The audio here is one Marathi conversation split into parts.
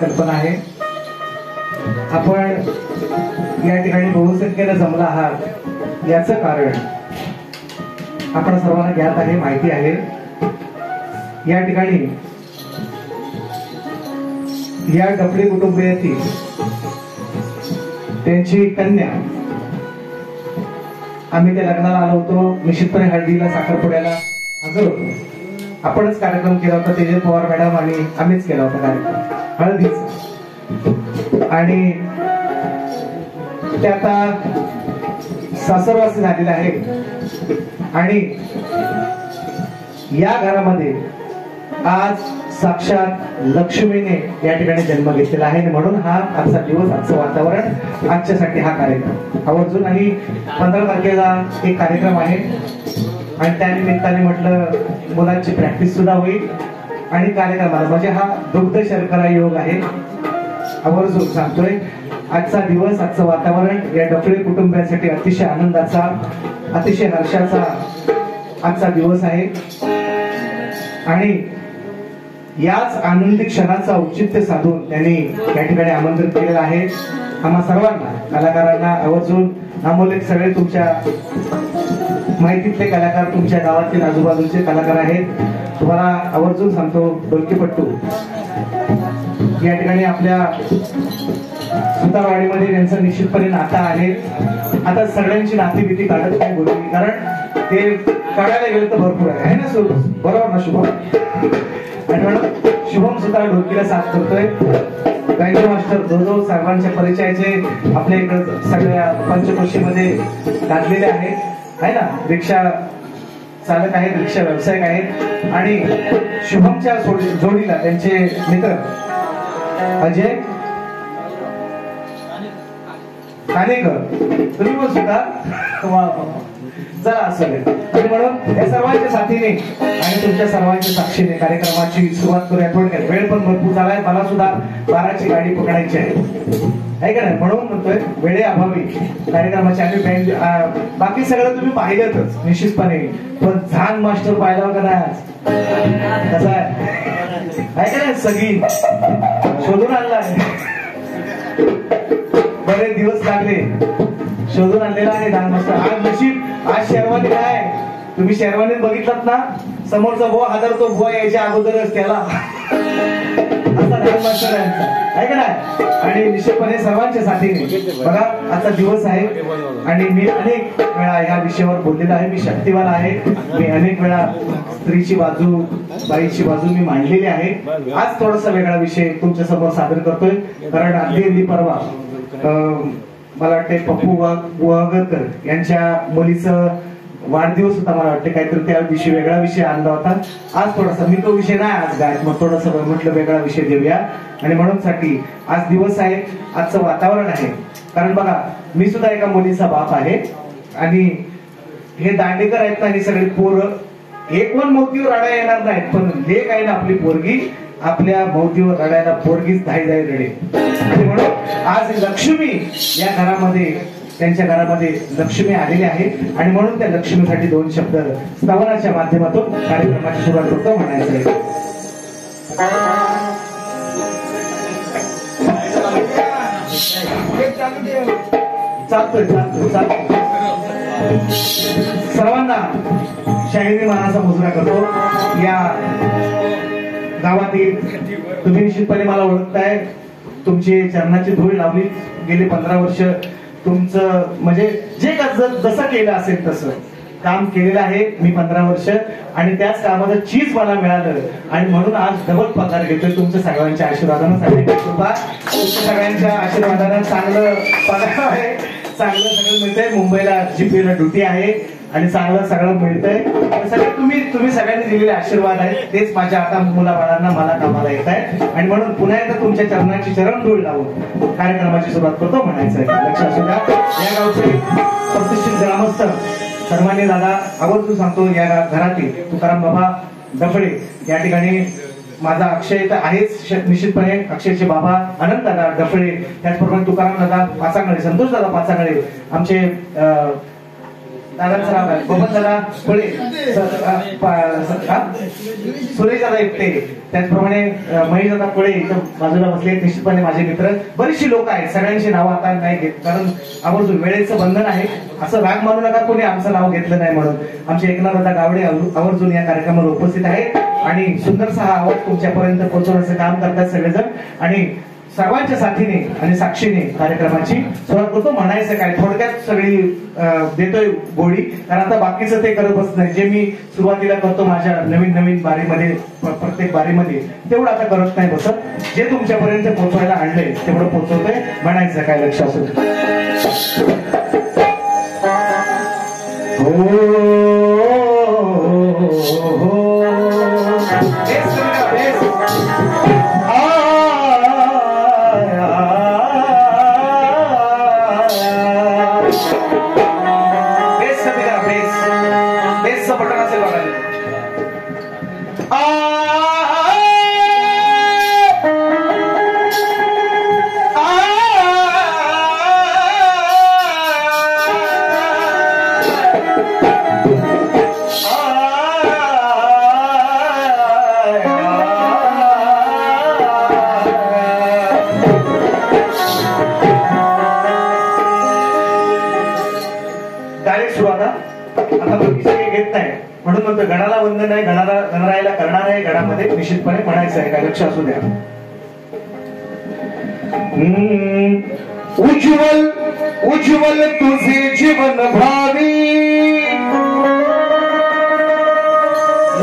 कल्पना आहे. आपण या ठिकाणी बहुसंख्येने जमला आहात याचं कारण आपण सर्वांना ज्ञात आहे, माहिती आहे. या ठिकाणी या डफळे कुटुंबियातील त्यांची कन्या, आम्ही त्या लग्नाला आलो होतो. निश्चितपणे हळदीला साखरपुड्याला हजर होतो. आपणच कार्यक्रम केला होता, तेजल पवार मॅडम आणि आम्हीच केला होता कार्यक्रम हळदीचा. आणि ते आता सासरवासी झालेले आहे आणि या घरामध्ये आज साक्षात लक्ष्मीने या ठिकाणी जन्म घेतलेला आहे. म्हणून हा आजचा दिवस, आजचं वातावरण, आजच्यासाठी हा कार्यक्रम आवर्जून. आणि 15 तारखेला एक कार्यक्रम आहे आणि त्या निमित्ताने म्हटलं मुलांची प्रॅक्टिस सुद्धा होईल आणि कार्यक्रमाला म्हणजे हा दुग्ध शर्करा योग आहे. आवर्जून सांगतोय, आजचा दिवस, आजचं वातावरण या डफळे कुटुंबियांसाठी अतिशय आनंदाचा, अतिशय हर्षाचा आजचा दिवस आहे. आणि याच आनंदी क्षणाचा औचित्य साधून त्यांनी या ठिकाणी आमंत्रित केलेलं आहे. आम्हा सर्वांना, कलाकारांना आवर्जून, नामोल्लेख सगळे तुमच्या माहितीतले कलाकार, तुमच्या गावातील आजूबाजूचे कलाकार आहेत. तुम्हाला आवर्जून सांगतो, डोलकीपट्टू या ठिकाणी आपल्या सुतारवाडीमध्ये त्यांचं निश्चितपणे नातं आहे. आता सगळ्यांची नाती भीती काढत नाही बोलली, कारण ते काढायला गेलं तर भरपूर आहे ना. बरोबर ना शुभम? आणि म्हणून शुभम सुतार ढोलकीला साथ करतोय. गायत्री मास्टर धोधो सर्वांच्या परिचयाचे आपल्या इकडे सगळ्या पंचक्रोशीमध्ये गाजलेले आहेत, आहे ना. रिक्षा चालक आहेत, रिक्षा व्यावसायिक आहेत. आणि शुभमच्या जोडीला त्यांचे मित्र अजय कानेकर, तुम्ही पण सुद्धा जरा असेल. आणि म्हणून या सर्वांच्या साथीने आणि तुमच्या सर्वांच्या साक्षीने कार्यक्रमाची सुरुवात करूया. थोडक्यात वेळ पण भरपूर झालाय, मला सुद्धा 12ची गाडी पकडायची आहे का नाही. म्हणून म्हणतोय वेळे अभावी कार्यक्रमाची आम्ही बाकी सगळं तुम्ही पाहिलंच निश्चितपणे, पण झान मास्टर पाहिला का नाही? कसा आहे का नाही? सगळी शोधून आणला आहे, बरेच दिवस लागले शोधून आणलेला आहे झान मास्टर. आज नशीब, आज शेरवानी काय तुम्ही शेरवानीत बघितलात ना, समोरचा बुवा हादरतो, बुवा यायच्या अगोदरच त्याला असा झान मास्टर आहे का नाही. आणि निश्चितपणे सर्वांच्या साथीने बघा आजचा दिवस आहे. आणि मी अनेक वेळा या विषयावर बोललेला आहे. मी शक्तिवान आहे. मी अनेक वेळा स्त्रीची बाजू, बाईची बाजू मी मांडलेली आहे. आज थोडासा वेगळा विषय तुमच्या समोर सादर करतोय, कारण अगदी परवा मला वाटते पप्पू वागरकर यांच्या मुलीचं वाढदिवस होता. मला वाटतं काहीतरी त्या दिवशी वेगळा विषय आणला होता. आज थोडासा, मी तो विषय नाही आज गायत, मग थोडासा म्हटलं वेगळा विषय देऊया. आणि म्हणून साठी आज दिवस आहे, आजचं वातावरण आहे. कारण बघा, मी सुद्धा एका मुलीचा बाप आहे आणि हे दांडेकर आहेत ना, ही सगळी पोरं एक पण मोतीवर रडा येणार नाहीत, पण लेक आहे ना आपली पोरगी, आपल्या मोतीवर रडायला पोरगीच धाई रडे. आणि म्हणून आज लक्ष्मी या घरामध्ये, त्यांच्या घरामध्ये लक्ष्मी आलेली आहे. आणि म्हणून त्या लक्ष्मीसाठी 2 शब्द स्तवनाच्या माध्यमातून कार्यक्रमाची सुरुवात करतो म्हणायचं आहे. चालतोय चालतोय चालतोय. सर्वांना शाहिरी मानाचा मुजरा करतो. या गावातील तुम्ही निश्चितपणे मला ओळखताय, तुमची चरणाची धूळ लावली गेली 15 वर्ष. तुमचं म्हणजे जे जसं केलं असेल तसं काम केलेलं आहे मी 15 वर्ष, आणि त्याच कामाचं चीज मला मिळालं आणि म्हणून आज डबल पगार घेतोय तुमच्या सगळ्यांच्या आशीर्वादानं. तुमच्या सगळ्यांच्या आशीर्वादानं चांगलं पगार आहे, चांगलं सगळं मिळतंय. मुंबईला जीपीला ड्युटी आहे आणि चांगलं सगळं मिळतंय. सगळं तुम्ही सगळ्यांनी दिलेले आशीर्वाद आहेत, तेच माझ्या आता मुलाबाळांना मला कामाला येत आहे. आणि म्हणून पुन्हा एकदा तुमच्या चरणाची चरणधूळ लावून कार्यक्रमाची सुरुवात करतो म्हणायचं आहे. लक्षात असू द्या, या गावचे प्रतिष्ठित ग्रामस्थ सन्मान्य दादा, आवर्जून सांगतो, या घरातील तुकाराम बाबा डफळे या ठिकाणी माझा अक्षय तर आहेच निश्चितपणे, अक्षयचे बाबा अनंत दादा डफळे, त्याचप्रमाणे तुकाराम दादा पाचांगळे, संतोष दादा पाचांगळे, आमचे दादांचं नाव आहे बबन दादा फळे, सुरेश दादा एकटे, त्याचप्रमाणे महेश दादा फळे इथं बाजूला बसले, निश्चितपणे माझे मित्र. बरीचशी लोक आहेत, सगळ्यांची नावं आता नाही घेत कारण आवर्जून वेळेचं बंधन आहे. असं राग मानू नका कोणी आमचं नाव घेतलं नाही म्हणून. आमचे एकनाथ दादा गावडे आवर्जून या कार्यक्रमाला उपस्थित आहेत आणि सुंदरसा हा आवाज तुमच्यापर्यंत पोहोचवण्याचं काम करतात सगळेजण. आणि सर्वांच्या साथीने आणि साक्षीने कार्यक्रमाची सुरुवात करतो म्हणायचं काय, थोडक्यात सगळी देतोय गोळी, कारण आता बाकीचं ते करत बसत नाही. जे मी सुरुवातीला करतो माझ्या नवीन बारीमध्ये, प्रत्येक बारीमध्ये तेवढं आता करत नाही बसत. जे तुमच्यापर्यंत पोहोचवायला आणलंय तेवढं पोहोचवतोय म्हणायचं काय, लक्ष असू दे. म्हणून म्हणतो गणाला वंदन आहे, गणरायाला करणार आहे, गणामध्ये निश्चितपणे म्हणायचं आहे काय, लक्ष असू द्या. उज्ज्वल उज्ज्वल तुझे जीवन भावी.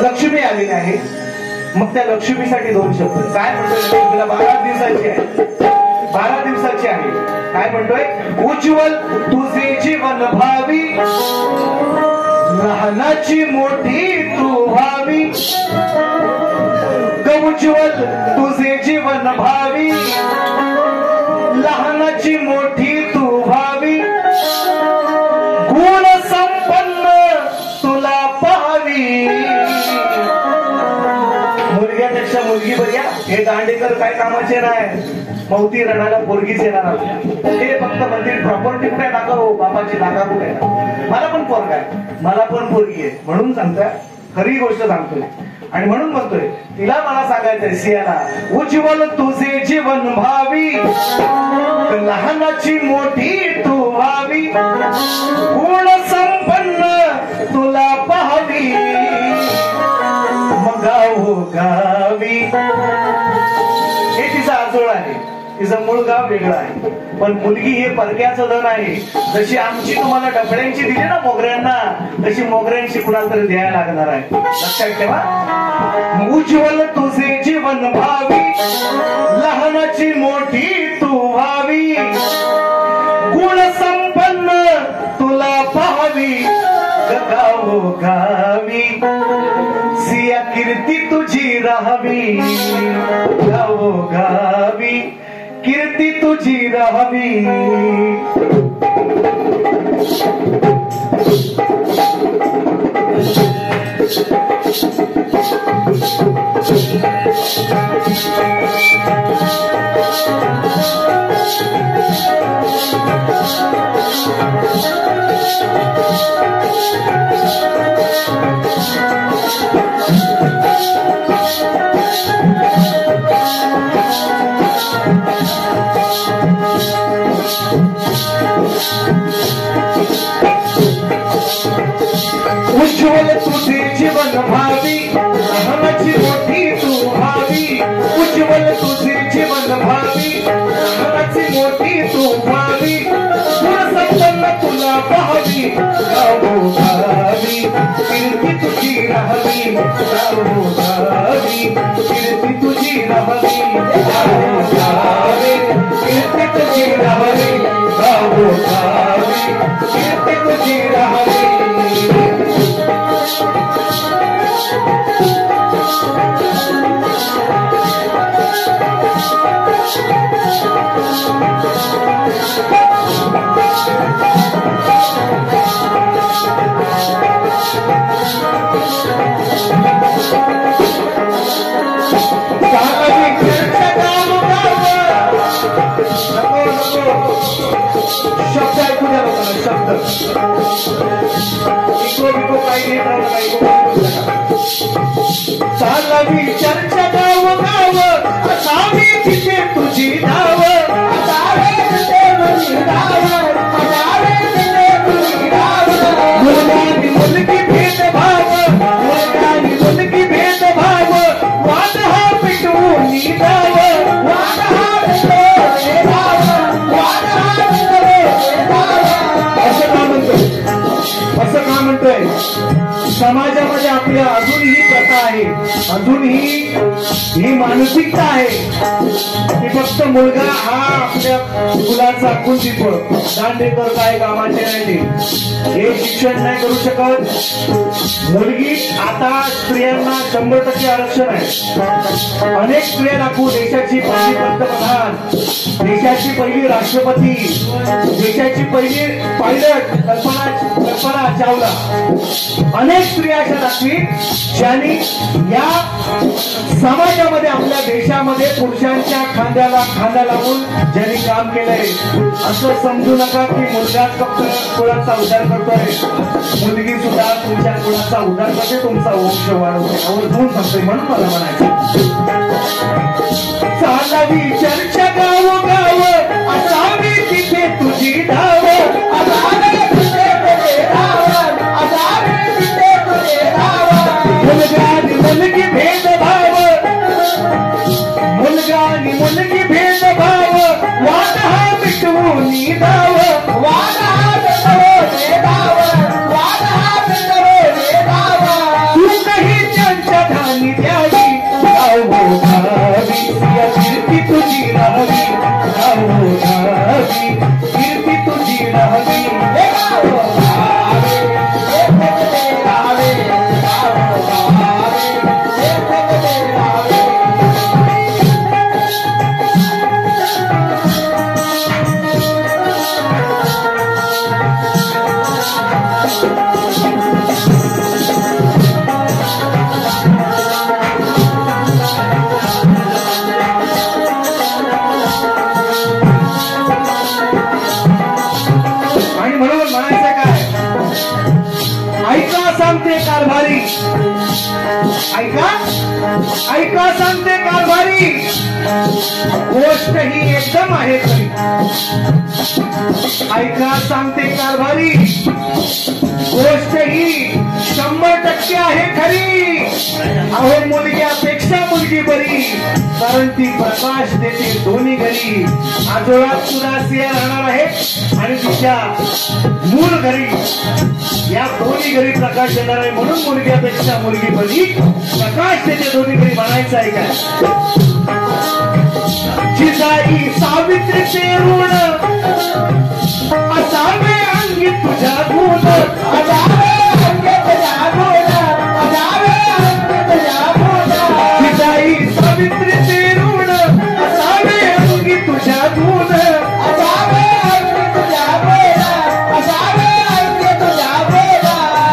लक्ष्मी आलेली आहे, मग त्या लक्ष्मीसाठी 2 शब्द काय म्हणतोय. लक्ष्मीला 12 दिवसाची आहे, 12 दिवसाची आहे. काय म्हणतोय, उज्ज्वल तुझे जीवन भावी, लहानाची मोठी तू व्हावी. उज्ज्वल तुझे जीवन भावी, लहानाची मोठी तू व्हावी. गुण संपन्न तुला पाहावी. मुलग्यापेक्षा मुलगी बघ्या, हे दांडेकर काय कामाचे नाही. मौती रणाला पोरगीच येणार. हे फक्त मंदिर प्रॉपर्टी कुठे दाखव, बापाची जागा कुठे. मला पण पोरगा आहे, मला पण पोरगी आहे, म्हणून सांगतोय, खरी गोष्ट सांगतोय. आणि म्हणून म्हणतोय तिला मला सांगायचंय सियाला, उज्ज्वल तुझे जीवन भावी, लहानाची मोठी तू व्हावी. गुण संपन्न तुला पाहावी. मग गावी हे तिचा आजोळ आहे, तिचं मूळ गाव वेगळं आहे, पण मुलगी हे परक्याचं धन आहे. जशी आमची तुम्हाला डफड्यांची दिली ना मोगऱ्यांना, तशी मोगऱ्यांची कुणाला तरी द्यायला लागणार आहे, लक्षात ठेवा. उज्ज्वल तुझे जीवन भावी, लहानाची मोठी तू व्हावी. गुण संपन्न तुला पाहावी. गावी सिया कीर्ती तुझी राहावी. गावी कीर्ती तुझी राहावी. उज्ज्वल तुझे जीवन भावी, लहानाची मोठी तू व्हावी. उज्ज्वल तुझे जीवन भावी, लहानाची मोठी तू व्हावी. गुण संपन्न तुला पाहावी. गावी राहावी गावो गावी कीर्ती तुझी राहावी गावो गावी कीर्ती तुझी राहावी गावो गावी कीर्ती तुझी राहावी शब्द ऐकू द्या लोकांना शब्द इको बिको काही घेत राहू नका चालावी चर्चा गाव गाव असावी तिथे तुझी नाव असावे तिथे तुझी नाव असावे तिथे तुझी नाव मुलगानी मुलगी भेदभाव मुलगानी मुलगी भेदभाव वाद हा पिटवून जाव वाद हा पिटवून जाव वाद हा असं का म्हणतोय समाजामध्ये आपल्या अजूनही प्रथा आहे अजूनही ही मानसिकता आहे की फक्त मुलगा हा आपल्या मुलाचा कुंदीप दांडेकर काय कामाचे नाही हे शिक्षण नाही करू शकत मुलगी आता स्त्रियांना 100% आरक्षण आहे अनेक स्त्रिया दाखवू देशाची पहिली पंतप्रधान देशाची पहिली राष्ट्रपती देशाची पहिली पायलट कल्पना चावला अनेक स्त्रिया अशा दाखवी ज्यांनी या समाजामध्ये आपल्या देशामध्ये पुरुषांच्या खांद्याला खांदा लावून ज्यांनी काम केलंय असं समजू नका की मुलगाच फक्त कुळाचा उद्धार करतोय मुलगी सुद्धा तुमच्या कुळाचा उद्धार करते तुमचा वंश वाढवते आवर्जून सांगतोय म्हणून मला म्हणायचं चालावी चर्चा गाव गाव असावी तिथे तुझी धाव असावी तिथे तुझी धाव असावी तिथे तुझी धाव मुलगा आणि मुलगी भेदभाव मुलगा आणि मुलगी भेदभाव वाद हा मिटवून जाव वाद हा मिटवून जाव वाद हा मिटवून जाव तू काही त्यांच्या धानी द्यावी गावो गावी या कीर्ती तुझी राहावी गावो गावी कीर्ती तुझी राहावी गावो गावी सांगते कारभारी ऐका ऐका सांगते कारभारी गोष्ट ही एकदम आहे खरी ऐका सांगते कारभारी गोष्ट ही 100% आहे खरी अहो मुलग्यापेक्षा मुलगी बरी कारण ती प्रकाश देते दोन्ही घरी आजोळात सुरासिया राहणार आहे आणि तिच्या मूळ घरी या दोन्ही घरी प्रकाश देणार आहे म्हणून मुलग्यापेक्षा मुलगी बरी प्रकाश देते दोन्ही घरी म्हणायचं आहे का जिजाई सावित्रीचे ऋण असावे अंगी तुझ्या गुण असावे अंगी तुझ्या गुण असावे अंगी तुझ्या गुण जिजाई सावित्रीचे ऋण असावे अंगी तुझ्या गुण असावे अंगी तुझ्या गुण असावे अंगी तुझ्या गुण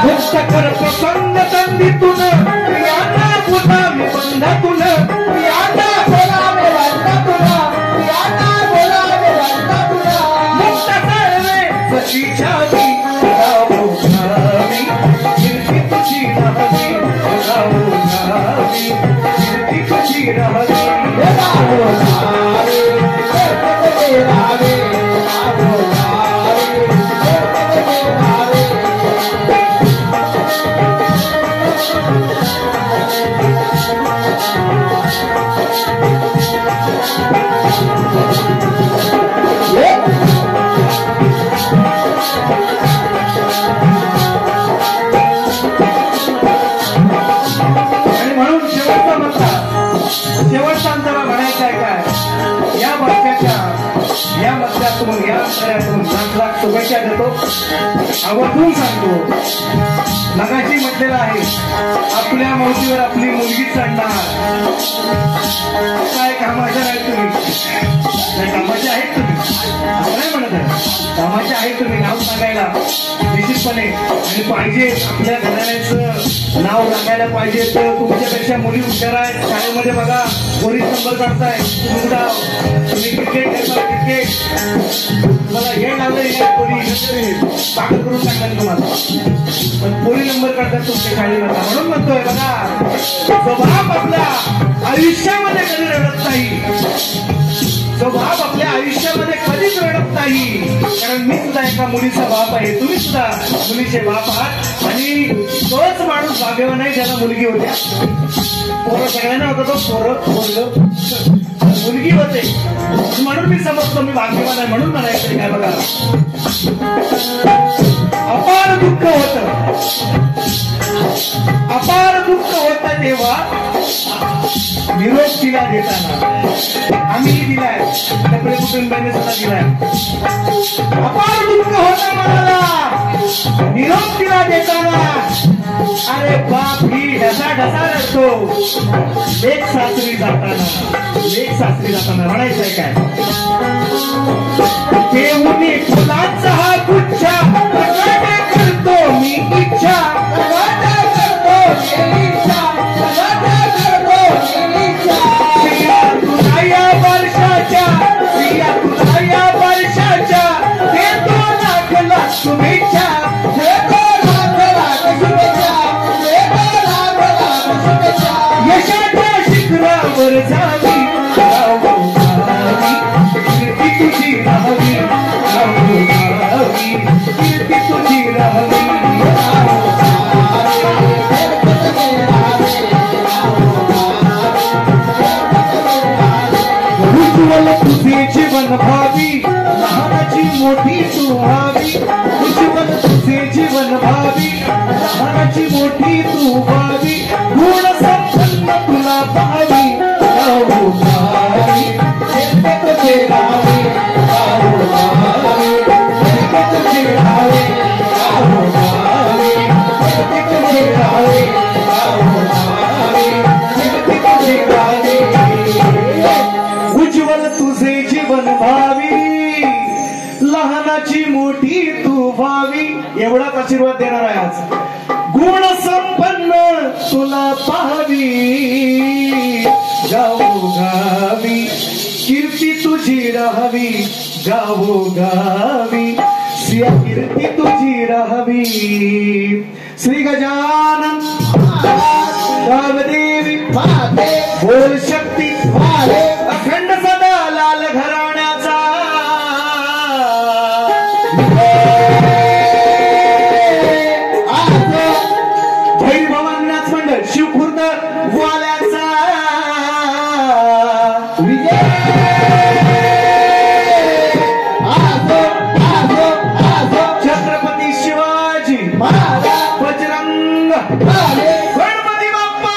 मुक्त कर प्रसंग संधीतून प्रियांना गुलामी बंधातून प्रियांना गुलामी बंधातून प्रियांना गुलामी बंधातून मुक्त करणे सची छावी गावो गावी कीर्ती तुझी राहावी गावो गावी कीर्ती तुझी राहावी गावो गावी कीर्ती तुझी राहावी गावो गावी कीर्ती तुझी राहावी आणि म्हणून शेवटचा अंतरा म्हणायचा आहे काय, या वाक्याच्या या मध्यातून या अंतऱ्यातून लाख लाख शुभेच्छा देतो. आवर्जून सांगतो, मगाशी म्हटलेलं आहे, आपल्या मौतीवर आपली मुलगी चढणार. काय कामाच्या नाही तुम्ही, काय कामाचे आहेत तुम्ही, नाही म्हणत आहे, कामाचे आहेत तुम्ही. नाव सांगायला निश्चितपणे आणि पाहिजे, आपल्या घराण्याचं नाव लागायला पाहिजे. तर तुमच्यापेक्षा मुली हुशार आहेत. शाळेमध्ये बघा, पोलीस नंबर काढताय, तुम्ही क्रिकेट खेळता, क्रिकेट तुम्हाला हे लागलं पोरी पागल करून टाकणार तुम्हाला, पण पोरी नंबर काढतात तुमच्या शाळेमध्ये. म्हणून म्हणतोय बघा, जो बाप आपल्या आयुष्यामध्ये कधी रडत नाही, जो बाप आपल्या आयुष्यामध्ये कधीच रडत नाही. कारण मी सुद्धा एका मुलीचा बाप आहे, तुम्ही सुद्धा मुलीचे बाप आहात. आणि तोच माणूस भाग्यवान आहे ज्याला मुलगी होत्या. पोरं सगळ्यांना होतं, तो पोरं मुलगी होते, म्हणून मी समजतो मी भाग्यवान आहे. म्हणून म्हणायचं काय बघा, अपार दुःख होत, अपार दुःख होत तेव्हा निरोप तिला देताना, आम्ही दिलाय, कपडे कुटुंबाने सुद्धा दिलाय. अपार दुःख होता मनाला निरोप तिला देताना. अरे बाप ही ढसा ढसा रडतो लेक सासरी जाताना, लेक सासरी जाताना. म्हणायचंय काय, देऊनी फुलांचा हा गुच्छा करतो मी इच्छा, शुभेच्छा यशाच्या शिखरावर जावी, कीर्ती तुझी राहावी, कीर्ती तुझी राहावी. उज्ज्वल तुझे जीवन भावी, लहानाची मोठी तू व्हावी. उज्ज्वल तुझे जीवन भावी, लहानाची मोठी तू व्हावी. गुण संपन्न तुला पाहावी, गाऊ गावी, कीर्ती तुझे राहावी, गाऊ गावी, कीर्ती तुझे राहावी, गाऊ गावी, कीर्ती तुझे राहावी, गाऊ गावी, कीर्ती तुझे राहावी. उज्ज्वल तुझे जीवन भावी, लहानाची मोठी तू व्हावी. एवढाच आशीर्वाद देणार आहे आज. गुण संपन्न तुला पाहावी, गावो गावी, कीर्ती तुझी राहावी, गावो गावी, सिया कीर्ती तुझी राहावी. श्री गजानन देवी बोल शक्ती अखंड सदा लाल घराण्याचा. जय भवानी नाच मंडळ शिवखुर्द वाल्याचा विजय. छत्रपती शिवाजी महाराज, बजरंग गणपती बाप्पा.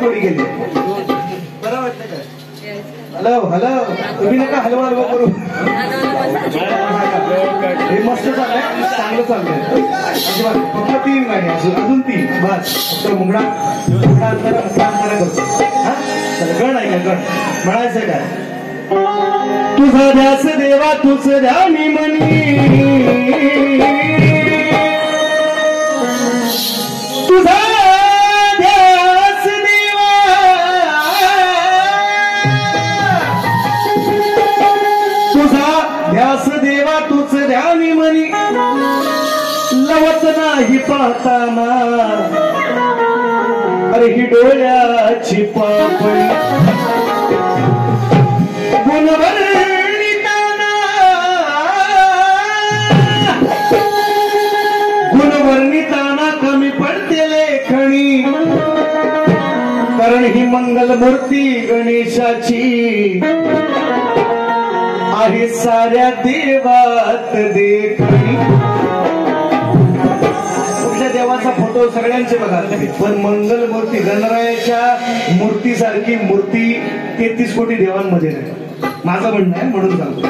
जोडी गेली. बरं वाटतं का? हॅलो हॅलो तुम्ही नका हलवा हलवा करू. हे मस्त चाललंय, चांगलं चाललंय. फक्त 3 गाणी अजून 3 बस. फक्त मुंगडा अंतरा करतो. हा गण आहे का? गण म्हणायचं काय? तुझा ध्यास देवा तुझ ध्यानी मनी, तुझा ध्यास देवा तुझा ध्यास देवा तुझ ध्यानी मनी, लवत नाही पाहताना अरे ही डोळ्याची पापणी, गुणवर्णिताना कमी पडते लेखणी, कारण ही मंगल मूर्ती गणेशाची आहे साऱ्या देवात देखणी. कुठल्या देवाचा फोटो सगळ्यांचे बघा, पण मंगल मूर्ती गणरायाच्या मूर्तीसारखी मूर्ती 33 कोटी देवांमध्ये नाही. माझं म्हणणं आहे म्हणून सांगतो.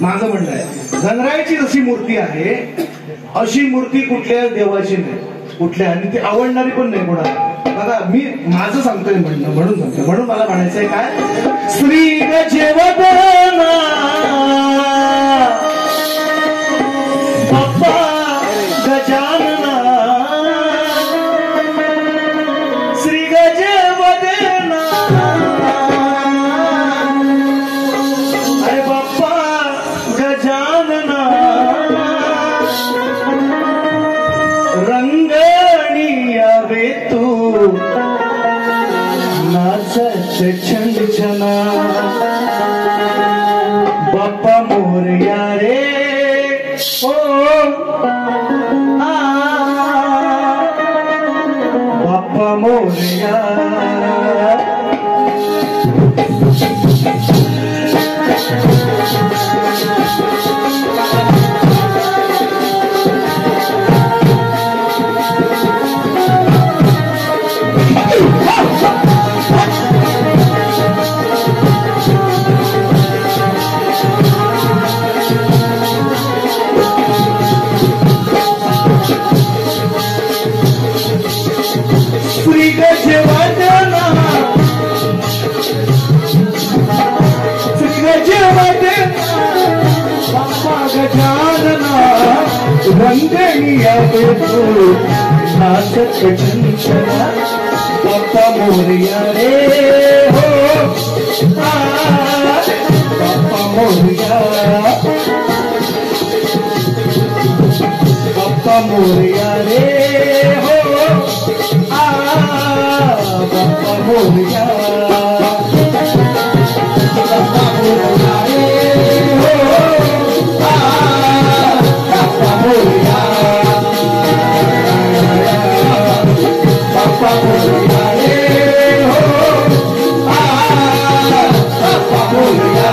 माझं म्हणणं आहे गणरायाची जशी मूर्ती आहे अशी मूर्ती कुठल्या देवाची नाही, कुठल्या, आणि ती आवडणारी पण नाही कोणाला. बघा मी माझं सांगतोय म्हणणं म्हणून सांगतोय. म्हणून मला म्हणायचंय काय, श्री गजवदना बाप्पा गजानना, श्री गजवदना अरे बाप्पा गजानना, रंगणी यावे तू नाचत छंछना, बाप्पा मोरया रे ओ बाप्पा मोरया. श्री गजवदना श्री गजवदना बाप्पा गजानना, रंगणी यावे तू नाचत छंछना, बाप्पा मोरया रे हो बाप्पा मोरया, बाप्पा मोरया रे हो बाप्पा मोरया, बाप्पा मोरया रे हो बाप्पा मोरया, बाप्पा मोरया रे हो बाप्पा मोरया.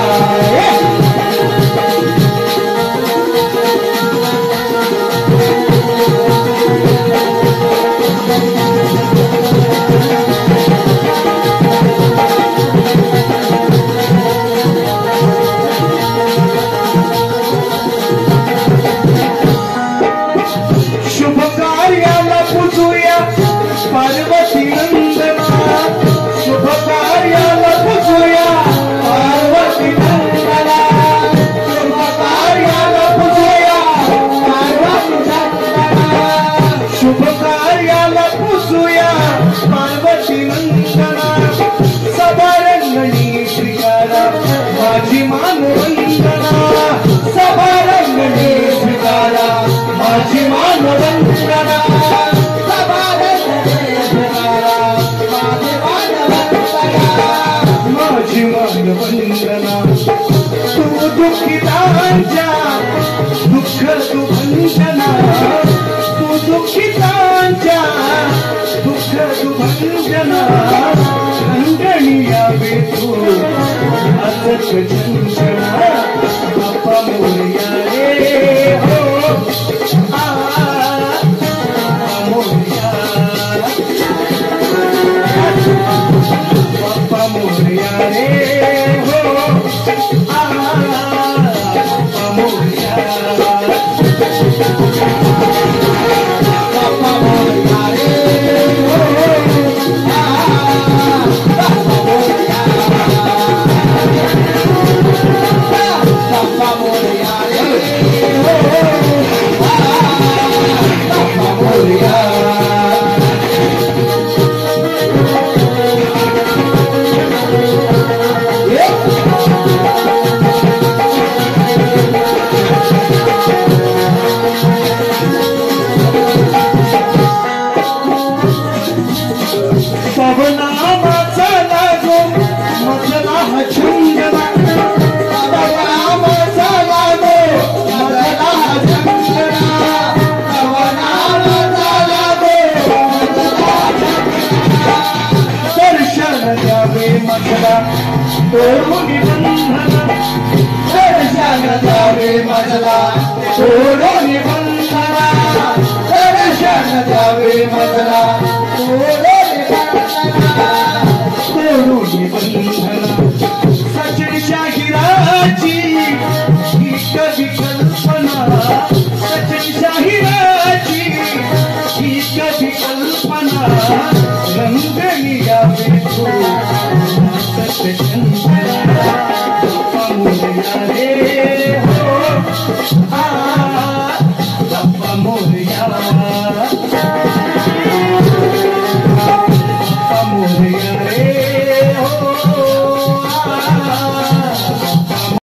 शुभ कार्याला पूजूया पार्वती नंदना, शुभ कार्याला पूजूया पार्वती नंदना, शुभ कार्याला पूजूया पार्वती नंदना, शुभ कार्याला पूजूया पार्वती नंदना, सभारंगणी श्रीकारा माझी मानवंदना, सभारंगणी श्रीकारा माझी मानवंदना, माझी मानवंदना. तू दुःखितांच्या दुःख तू भंजना, तू दुःखितांच्या दुःख तू भंजना, रंगणी यावे तू नाचत छंछना, बाप्पा मोरया रे हो मोरया. मजला तोडून बंधन दर्शन द्यावे मजला तोडून बंधना दर्शन द्यावे मजला तोडून बंधना सचिन शाहिराची ही कधी कल्पना सचिन शाहिराची ही कधी कल्पना रंगली यावे सत्यचंद्रा मोरया रे हो गप्पा मोरया मोरया रे हो